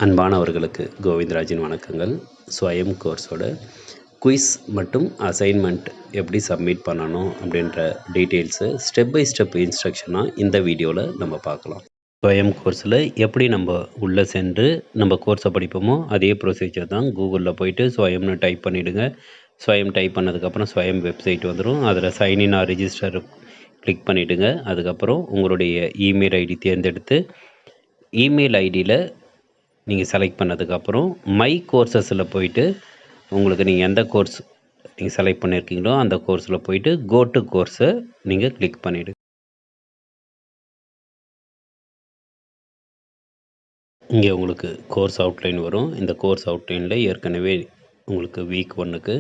அன்பானவர்களுக்கு கோவிந்தராஜின் வணக்கங்கள். ஸ்வயம் கோர்ஸோட குயிஸ் மற்றும் அசைன்மெண்ட் எப்படி சப்மிட் பண்ணணும் அப்படின்ற டீட்டெயில்ஸு ஸ்டெப் பை ஸ்டெப் இன்ஸ்ட்ரக்ஷனாக இந்த வீடியோவில் நம்ம பார்க்கலாம். ஸ்வயம் கோர்ஸில் எப்படி நம்ம உள்ளே சென்று நம்ம கோர்ஸை படிப்போமோ அதே ப்ரொசீஜர் தான். கூகுளில் போயிட்டு ஸ்வயம்னு டைப் பண்ணிவிடுங்க. ஸ்வயம் டைப் பண்ணதுக்கப்புறம் ஸ்வயம் வெப்சைட் வந்துடும். அதில் சைன்இன் ஆர் ரிஜிஸ்டர் கிளிக் பண்ணிவிடுங்க. அதுக்கப்புறம் உங்களுடைய இமெயில் ஐடி தேர்ந்தெடுத்து இமெயில் ஐடியில் நீங்கள் செலக்ட் பண்ணதுக்கப்புறம் மை கோர்சஸில் போயிட்டு உங்களுக்கு நீங்கள் எந்த கோர்ஸ் நீங்கள் செலக்ட் பண்ணியிருக்கீங்களோ அந்த கோர்ஸில் போயிட்டு கோ டு கோர்ஸை நீங்கள் கிளிக் பண்ணிவிடுங்க. இங்கே உங்களுக்கு கோர்ஸ் அவுட்லைன் வரும். இந்த கோர்ஸ் அவுட்லைனில் ஏற்கனவே உங்களுக்கு வீக் 1க்கு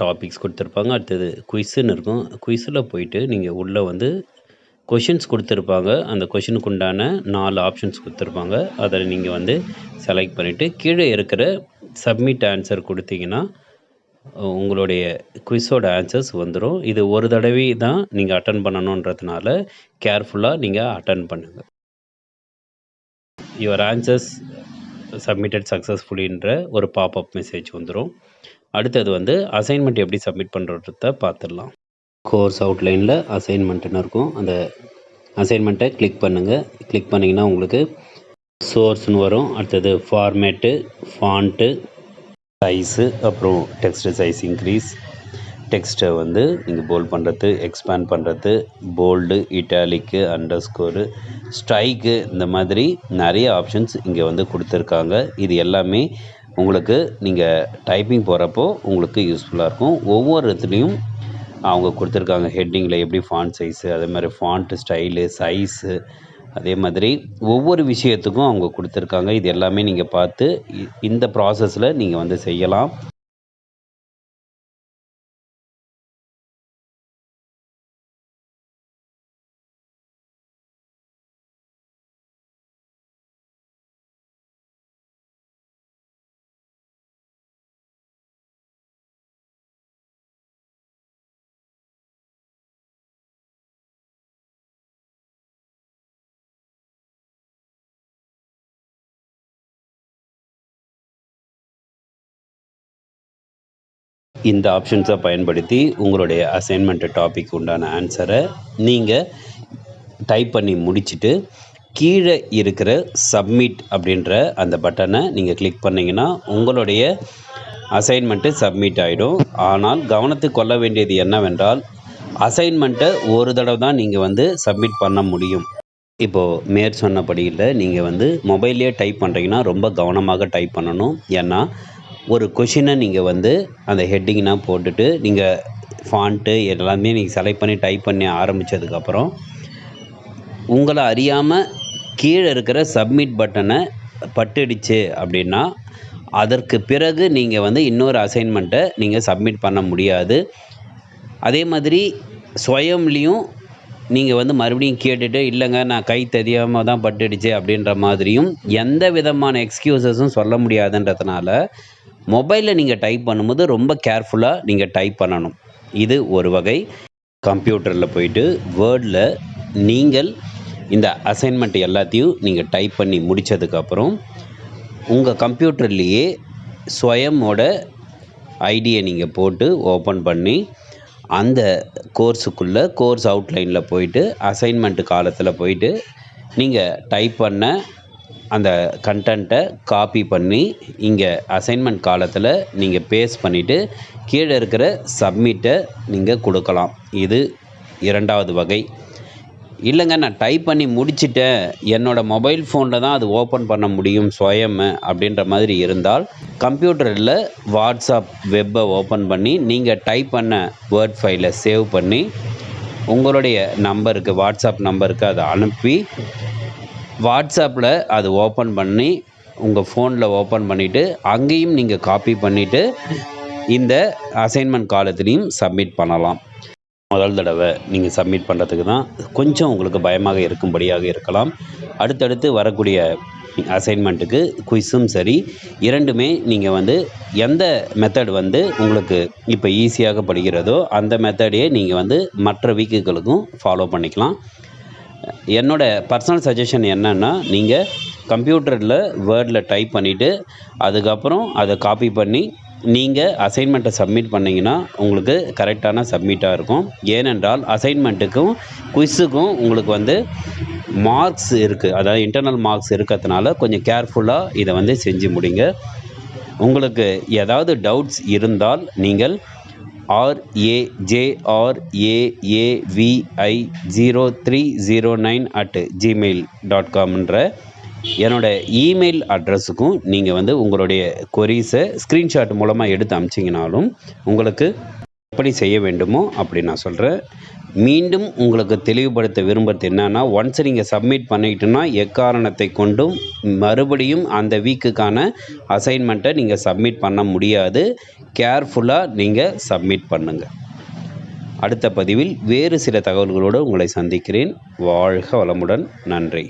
டாபிக்ஸ் கொடுத்துருப்பாங்க. அடுத்தது குயிஸ்ன்னு இருக்கும். குயிஸில் போயிட்டு நீங்கள் உள்ளே வந்து கொஷின்ஸ் கொடுத்துருப்பாங்க. அந்த கொஷினுக்கு உண்டான 4 ஆப்ஷன்ஸ் கொடுத்துருப்பாங்க. அதில் நீங்கள் வந்து செலக்ட் பண்ணிவிட்டு கீழே இருக்கிற சப்மிட் ஆன்சர் கொடுத்தீங்கன்னா உங்களுடைய குயிஸோட ஆன்சர்ஸ் வந்துடும். இது ஒரு தடவை தான் நீங்கள் அட்டன் பண்ணணுன்றதுனால கேர்ஃபுல்லாக நீங்கள் அட்டன் பண்ணுங்கள். யுவர் ஆன்சர்ஸ் சப்மிட்டட் சக்ஸஸ்ஃபுல்லின்ற ஒரு பாப்அப் மெசேஜ் வந்துடும். அடுத்தது வந்து அசைன்மெண்ட் எப்படி சப்மிட் பண்ணுறத பார்த்துடலாம். கோர்ஸ் அவுட்லைனில் அசைன்மெண்ட்டுன்னு இருக்கும். அந்த அசைன்மெண்ட்டை கிளிக் பண்ணுங்கள். கிளிக் பண்ணிங்கன்னா உங்களுக்கு சோர்ஸ்னு வரும். அடுத்தது ஃபார்மேட்டு, ஃபாண்ட்டு, சைஸு, அப்புறம் டெக்ஸ்ட்டு சைஸ் இன்க்ரீஸ், டெக்ஸ்ட்டை வந்து நீங்கள் போல்ட் பண்ணுறது, எக்ஸ்பேண்ட் பண்ணுறது, போல்டு, இட்டாலிக்கு, அண்டர்ஸ்கோரு, ஸ்ட்ரைக்கு, இந்த மாதிரி நிறைய ஆப்ஷன்ஸ் இங்கே வந்து கொடுத்துருக்காங்க. இது எல்லாமே உங்களுக்கு நீங்கள் டைப்பிங் போகிறப்போ உங்களுக்கு யூஸ்ஃபுல்லாக இருக்கும். ஒவ்வொரு இடத்துலையும் அவங்க கொடுத்துருக்காங்க. ஹெட்டிங்கில் எப்படி ஃபாண்ட் சைஸு, அதே மாதிரி ஃபாண்ட்டு ஸ்டைலு, சைஸு, அதே மாதிரி ஒவ்வொரு விஷயத்துக்கும் அவங்க கொடுத்துருக்காங்க. இது எல்லாமே நீங்கள் பார்த்து இந்த ப்ராசஸில் நீங்கள் வந்து செய்யலாம். இந்த ஆப்ஷன்ஸை பயன்படுத்தி உங்களுடைய அசைன்மெண்ட் டாபிக் உண்டான ஆன்சரை நீங்கள் டைப் பண்ணி முடிச்சுட்டு கீழே இருக்கிற சப்மிட் அப்படின்ற அந்த பட்டனை நீங்கள் கிளிக் பண்ணிங்கன்னா உங்களுடைய அசைன்மெண்ட்டு சப்மிட் ஆகிடும். ஆனால் கவனத்துக்கு கொள்ள வேண்டியது என்னவென்றால் அசைன்மெண்ட்டை ஒரு தடவை தான் நீங்கள் வந்து சப்மிட் பண்ண முடியும். இப்போது மேற் சொன்னபடியில் நீங்கள் வந்து மொபைல்லையே டைப் பண்ணுறீங்கன்னா ரொம்ப கவனமாக டைப் பண்ணணும். ஏன்னா ஒரு கொஷினை நீங்கள் வந்து அந்த ஹெட்டிங்னால் போட்டுட்டு நீங்கள் ஃபாண்ட்டு எல்லாமே நீங்கள் செலக்ட் பண்ணி டைப் பண்ணி ஆரம்பித்ததுக்கப்புறம் உங்களை அறியாமல் கீழே இருக்கிற சப்மிட் பட்டனை பட்டுடுச்சு அப்படின்னா அதற்கு பிறகு நீங்கள் வந்து இன்னொரு அசைன்மெண்ட்டை நீங்கள் சப்மிட் பண்ண முடியாது. அதே மாதிரி ஸ்வயம்லேயும் நீங்கள் வந்து மறுபடியும் கேட்டுட்டு இல்லைங்க நான் கை தெரியாமல் தான் பட்டுடுச்சு அப்படின்ற மாதிரியும் எந்த விதமான எக்ஸ்கியூசஸும் சொல்ல முடியாதுன்றதுனால மொபைலில் நீங்கள் டைப் பண்ணும்போது ரொம்ப கேர்ஃபுல்லாக நீங்கள் டைப் பண்ணணும். இது ஒரு வகை. கம்ப்யூட்டரில் போயிட்டு வேர்டில் நீங்கள் இந்த அசைன்மெண்ட் எல்லாத்தையும் நீங்கள் டைப் பண்ணி முடித்ததுக்கப்புறம் உங்கள் கம்ப்யூட்டர்லேயே ஸ்வயமோட ஐடியை நீங்கள் போட்டு ஓப்பன் பண்ணி அந்த கோர்ஸுக்குள்ளே கோர்ஸ் அவுட்லைனில் போயிட்டு அசைன்மெண்ட்டு காலத்தில் போயிட்டு நீங்கள் டைப் பண்ண அந்த கண்டென்ட்டை காப்பி பண்ணி இங்கே அசைன்மெண்ட் காலத்தில் நீங்கள் பேஸ்ட் பண்ணிவிட்டு கீழே இருக்கிற சப்மிட்டை நீங்கள் கொடுக்கலாம். இது இரண்டாவது வகை. இல்லைங்க நான் டைப் பண்ணி முடிச்சிட்டேன், என்னோடய மொபைல் ஃபோனில் தான் அது ஓப்பன் பண்ண முடியும் ஸ்வயம் அப்படின்ற மாதிரி இருந்தால் கம்ப்யூட்டரில் வாட்ஸ்அப் வெப்பை ஓப்பன் பண்ணி நீங்கள் டைப் பண்ண வேர்ட் ஃபைலை சேவ் பண்ணி உங்களுடைய நம்பருக்கு வாட்ஸ்அப் நம்பருக்கு அதை அனுப்பி வாட்ஸ்அப்பில் அது ஓப்பன் பண்ணி உங்கள் ஃபோனில் ஓப்பன் பண்ணிவிட்டு அங்கேயும் நீங்கள் காப்பி பண்ணிவிட்டு இந்த அசைன்மெண்ட் காலத்துலேயும் சப்மிட் பண்ணலாம். முதல் தடவை நீங்கள் சப்மிட் பண்ணுறதுக்கு தான் கொஞ்சம் உங்களுக்கு பயமாக இருக்கும்படியாக இருக்கலாம். அடுத்தடுத்து வரக்கூடிய அசைன்மெண்ட்டுக்கு குயிஸும் சரி இரண்டுமே நீங்கள் வந்து எந்த மெத்தட் வந்து உங்களுக்கு இப்போ ஈஸியாக படுகிறதோ அந்த மெத்தடையே நீங்கள் வந்து மற்ற வீக்குகளுக்கும் ஃபாலோ பண்ணிக்கலாம். என்னோட பர்சனல் சஜஷன் என்னன்னா, நீங்கள் கம்ப்யூட்டரில் வேர்டில் டைப் பண்ணிவிட்டு அதுக்கப்புறம் அதை காப்பி பண்ணி நீங்கள் அசைன்மெண்ட்டை சப்மிட் பண்ணிங்கன்னா உங்களுக்கு கரெக்டான சப்மிட்டாக இருக்கும். ஏனென்றால் அசைன்மெண்ட்டுக்கும் குயிஸுக்கும் உங்களுக்கு வந்து மார்க்ஸ் இருக்குது, அதாவது இன்டர்னல் மார்க்ஸ் இருக்கிறதுனால கொஞ்சம் கேர்ஃபுல்லாக இதை வந்து செஞ்சு முடிங்க. உங்களுக்கு ஏதாவது டவுட்ஸ் இருந்தால் நீங்கள் rajavai0309@gmail.com என்னோடய இமெயில் அட்ரஸுக்கும் நீங்கள் வந்து உங்களுடைய கொரீஸை ஸ்க்ரீன்ஷாட் மூலமாக எடுத்து அனுப்பிச்சிங்கனாலும் உங்களுக்கு எப்படி செய்ய வேண்டுமோ அப்படி நான் சொல்கிறேன். மீண்டும் உங்களுக்கு தெளிவுபடுத்த விரும்புகிறது என்னென்னா, ஒன்ஸ் நீங்கள் சப்மிட் பண்ணிக்கிட்டோன்னா எக்காரணத்தை கொண்டும் மறுபடியும் அந்த வீக்குக்கான அசைன்மெண்ட்டை நீங்கள் சப்மிட் பண்ண முடியாது. கேர்ஃபுல்லாக நீங்கள் சப்மிட் பண்ணுங்கள். அடுத்த பதிவில் வேறு சில தகவல்களோடு உங்களை சந்திக்கிறேன். வாழ்க வளமுடன். நன்றி.